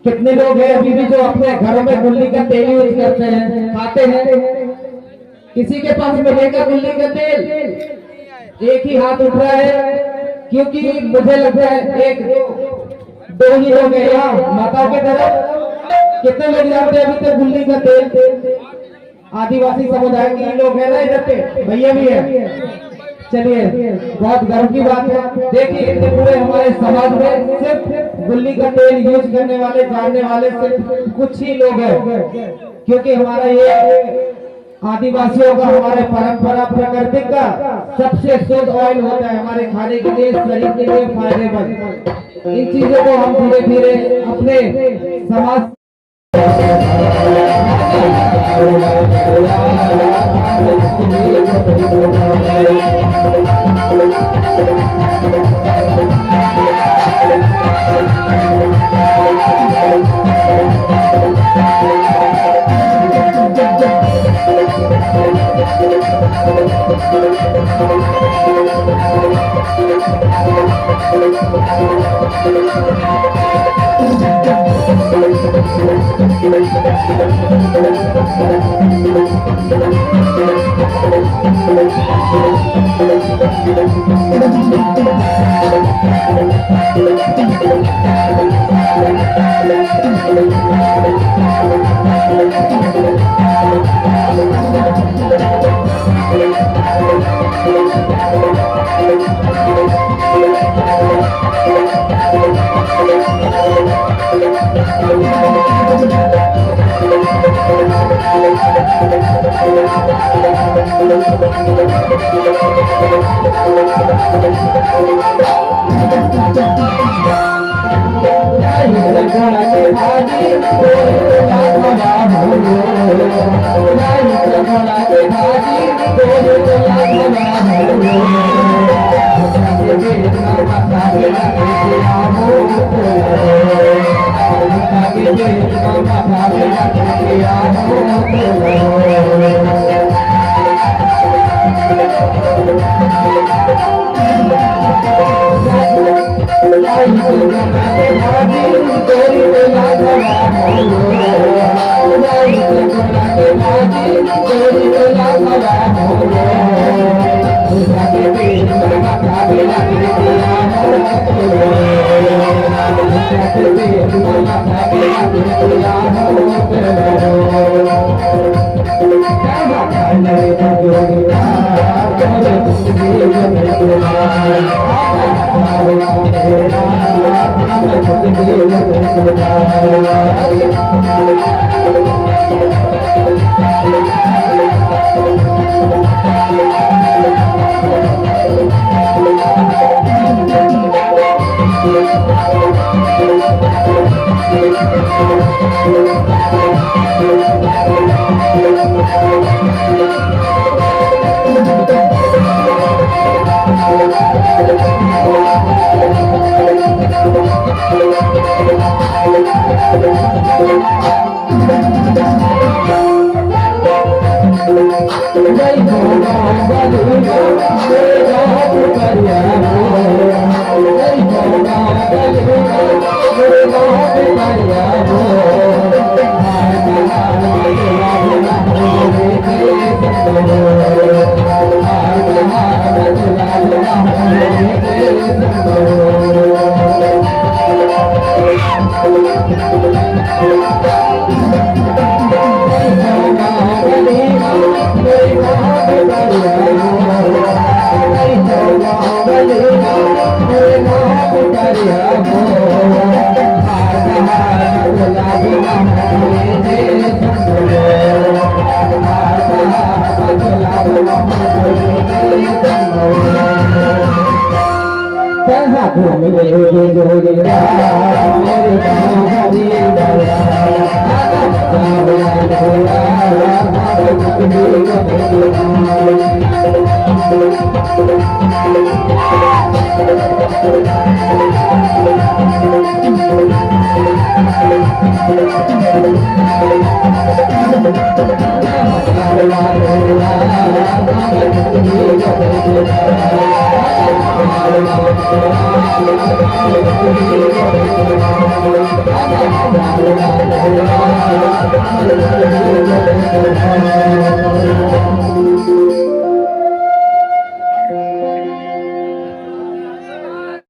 कितने लोग हैं अभी भी जो अपने घरों में गुल्ली का तेल यूज करते हैं, खाते हैं? किसी के पास मिलेगा गुल्ली का तेल? एक ही हाथ उठ रहा है, क्योंकि मुझे लगता है एक दो ही लोग हैं यहाँ माताओं की तरफ। कितने लोग जानते हैं अभी तक गुल्ली का तेल? आदिवासी समुदाय के लोग हैं ना इधर पे, भैया भी है। चलिए, बहुत गर्व की बात है। देखिए इतने पूरे हमारे समाज में सिर्फ गुल्ली का तेल यूज करने वाले, जानने वाले सिर्फ कुछ ही लोग हैं, क्योंकि हमारा ये आदिवासियों का, हमारे परंपरा प्रकृति का सबसे शुद्ध ऑयल होता है हमारे खाने के लिए, शरीर के लिए फायदेमंद। इन चीजों को हम धीरे धीरे अपने समाज जय Thank you.